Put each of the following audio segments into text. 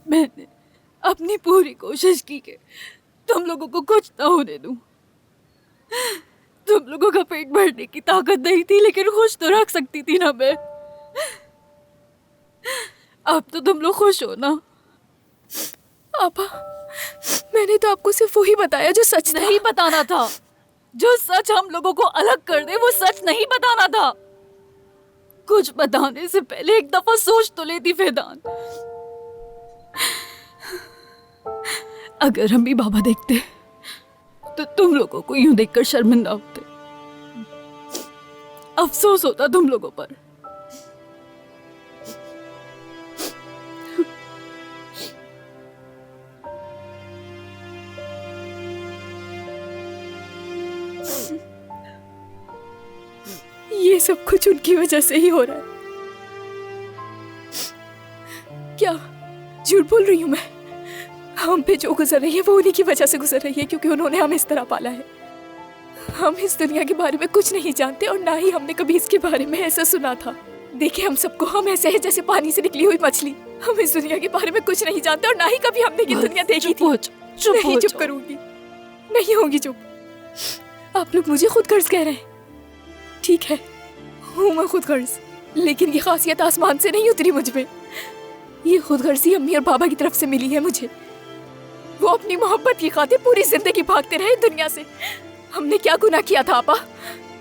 मैंने अपनी पूरी कोशिश की कि तुम लोगों को कुछ ना होने दूं। तुम लोगों का पेट भरने की ताकत नहीं थी, लेकिन खुश तो रख सकती थी ना मैं। अब तो तुम लोग खुश हो ना? आपा, मैंने तो आपको सिर्फ वही बताया जो सच नहीं बताना था। जो सच हम लोगों को अलग कर दे वो सच नहीं बताना था। कुछ बताने से पहले एक दफा सोच तो लेती फैदान। अगर अम्मी बाबा देखते तो तुम लोगों को यूं देखकर शर्मिंदा होते, अफसोस होता तुम लोगों पर। ये सब कुछ उनकी वजह से ही हो रहा है। क्या झूठ बोल रही हूँ मैं? हम पे जो गुजर रही है वो उन्हीं की वजह से गुजर रही है, क्योंकि उन्होंने हमें इस तरह पाला है। हम इस दुनिया के बारे में कुछ नहीं जानते और ना ही हमने कभी इसके बारे में ऐसा सुना था। देखे हम सबको, हम ऐसे हैं जैसे पानी से निकली हुई मछली। हम इस दुनिया के बारे में कुछ नहीं जानते और ना ही कभी हमने ये दुनिया देखी थी। नहीं चुप करूंगी, नहीं होगी चुप। आप लोग मुझे खुद गर्ज कह रहे हैं। ठीक है, हूँ मैं खुद गर्ज, लेकिन ये खासियत आसमान से नहीं उतरी मुझ में। ये खुद गर्जी अम्मी और बाबा की तरफ से मिली है मुझे। वो अपनी मोहब्बत की खातिर पूरी जिंदगी भागते रहे दुनिया से। हमने क्या गुनाह किया था आपा?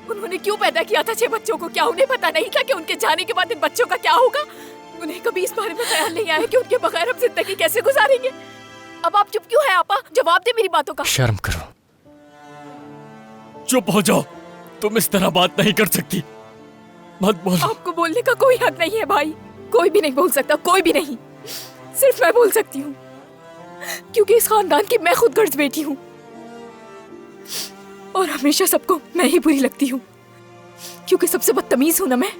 उन्होंने क्यों पैदा किया था 6 बच्चों को? क्या उन्हें पता नहीं था कि उनके जाने के बाद इन बच्चों का क्या होगा? उन्हें कभी इस बारे में ख्याल नहीं आया कि उनके बगैर हम जिंदगी कैसे गुजारेंगे? अब आप चुप क्यों हैं आपा? जवाब दे मेरी बातों का। शर्म करो। चुप हो जाओ, तुम इस तरह बात नहीं कर सकती। मत बोलो। आपको बोलने का कोई हक नहीं है भाई। कोई भी नहीं बोल सकता, कोई भी नहीं। सिर्फ मैं बोल सकती हूँ, क्योंकि इस खानदान की मैं खुद गर्ज बेटी हूँ और हमेशा सबको मैं ही बुरी लगती हूँ, क्योंकि सबसे बदतमीज हूँ ना मैं।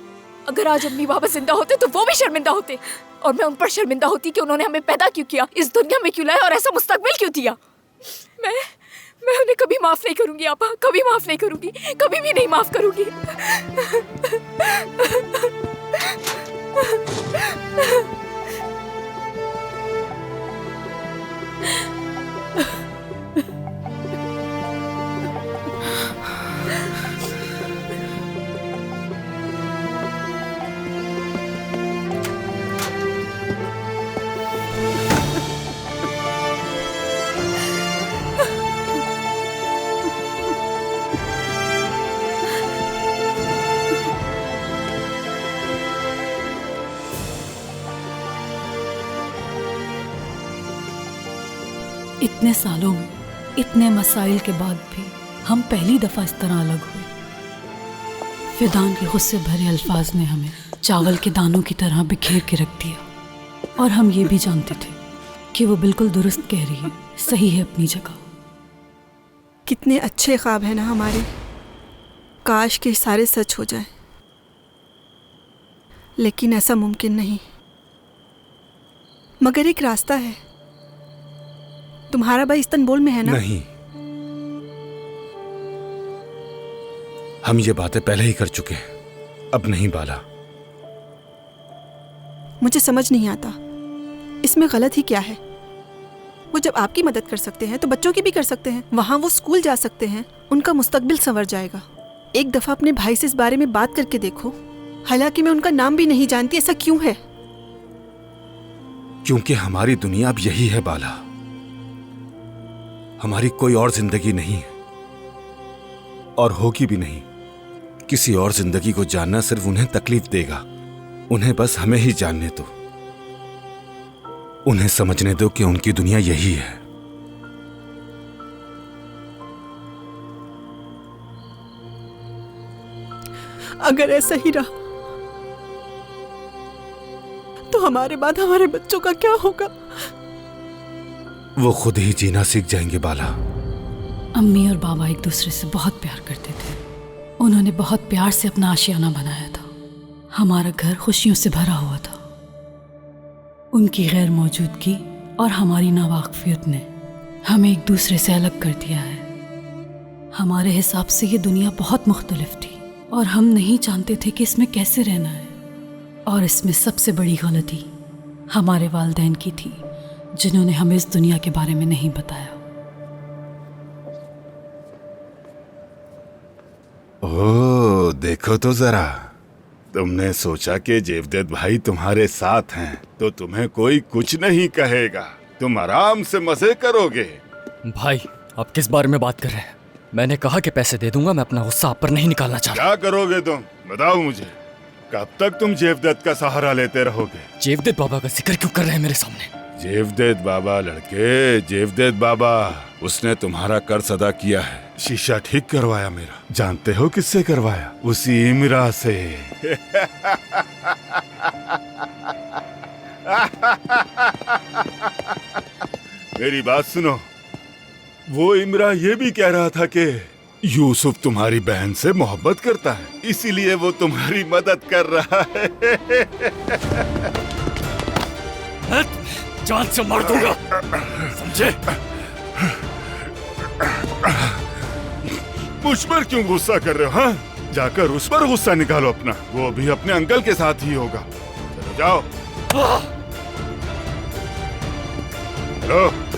अगर आज अम्मी बाबा जिंदा होते तो वो भी शर्मिंदा होते, और मैं उन पर शर्मिंदा होती कि उन्होंने हमें पैदा क्यों किया, इस दुनिया में क्यों लाया और ऐसा मुस्तकबिल क्यों दिया। मैं उन्हें कभी माफ नहीं करूंगी आपा, कभी माफ नहीं करूंगी, कभी भी नहीं माफ करूंगी। इतने सालों में, इतने मसाइल के बाद भी हम पहली दफा इस तरह अलग हुए। फिदान के गुस्से भरे अल्फाज ने हमें चावल के दानों की तरह बिखेर के रख दिया, और हम ये भी जानते थे कि वो बिल्कुल दुरुस्त कह रही है, सही है अपनी जगह। कितने अच्छे ख्वाब हैं ना हमारे, काश के सारे सच हो जाए, लेकिन ऐसा मुमकिन नहीं। मगर एक रास्ता है। तुम्हारा भाई इस्तांबुल में है ना? नहीं, हम ये बातें पहले ही कर चुके हैं, अब नहीं बाला। मुझे समझ नहीं आता इसमें गलत ही क्या है। वो जब आपकी मदद कर सकते हैं तो बच्चों की भी कर सकते हैं। वहां वो स्कूल जा सकते हैं, उनका मुस्तकबिल संवर जाएगा। एक दफा अपने भाई से इस बारे में बात करके देखो। हालांकि मैं उनका नाम भी नहीं जानती। ऐसा क्यों है? क्योंकि हमारी दुनिया अब यही है बाला। हमारी कोई और जिंदगी नहीं है, और होगी भी नहीं। किसी और जिंदगी को जानना सिर्फ उन्हें तकलीफ देगा। उन्हें बस हमें ही जानने दो, उन्हें समझने दो कि उनकी दुनिया यही है। अगर ऐसा ही रहा तो हमारे बाद हमारे बच्चों का क्या होगा? वो खुद ही जीना सीख जाएंगे बाला। अम्मी और बाबा एक दूसरे से बहुत प्यार करते थे। उन्होंने बहुत प्यार से अपना आशियाना बनाया था। हमारा घर खुशियों से भरा हुआ था। उनकी गैर मौजूदगी और हमारी नावाकफियत ने हमें एक दूसरे से अलग कर दिया है। हमारे हिसाब से ये दुनिया बहुत मुख्तलिफ थी, और हम नहीं जानते थे कि इसमें कैसे रहना है। और इसमें सबसे बड़ी गलती हमारे वालिदैन की थी। जिन्होंने हमें इस दुनिया के बारे में नहीं बताया। ओह, देखो तो जरा, तुमने सोचा कि जेवदेत भाई तुम्हारे साथ हैं तो तुम्हें कोई कुछ नहीं कहेगा, तुम आराम से मजे करोगे। भाई आप किस बारे में बात कर रहे हैं? मैंने कहा कि पैसे दे दूंगा, मैं अपना गुस्सा आप पर नहीं निकालना चाह रहा। क्या करोगे तुम, बताओ मुझे। कब तक तुम जेवदेत का सहारा लेते रहोगे? जेवदेत बाबा का जिक्र क्यों कर रहे हैं मेरे सामने? जेवदेत बाबा लड़के, जेवदेत बाबा, उसने तुम्हारा कर्ज अदा किया है। शीशा ठीक करवाया मेरा। जानते हो किससे करवाया? उसी इमरा से। मेरी बात सुनो, वो इमरा ये भी कह रहा था कि यूसुफ तुम्हारी बहन से मोहब्बत करता है, इसीलिए वो तुम्हारी मदद कर रहा है। जान से मार दूंगा, समझे? मुझ पर क्यों गुस्सा कर रहे हो? हाँ, जाकर उस पर गुस्सा निकालो अपना, वो भी अपने अंकल के साथ ही होगा। चलो जाओ। हेलो।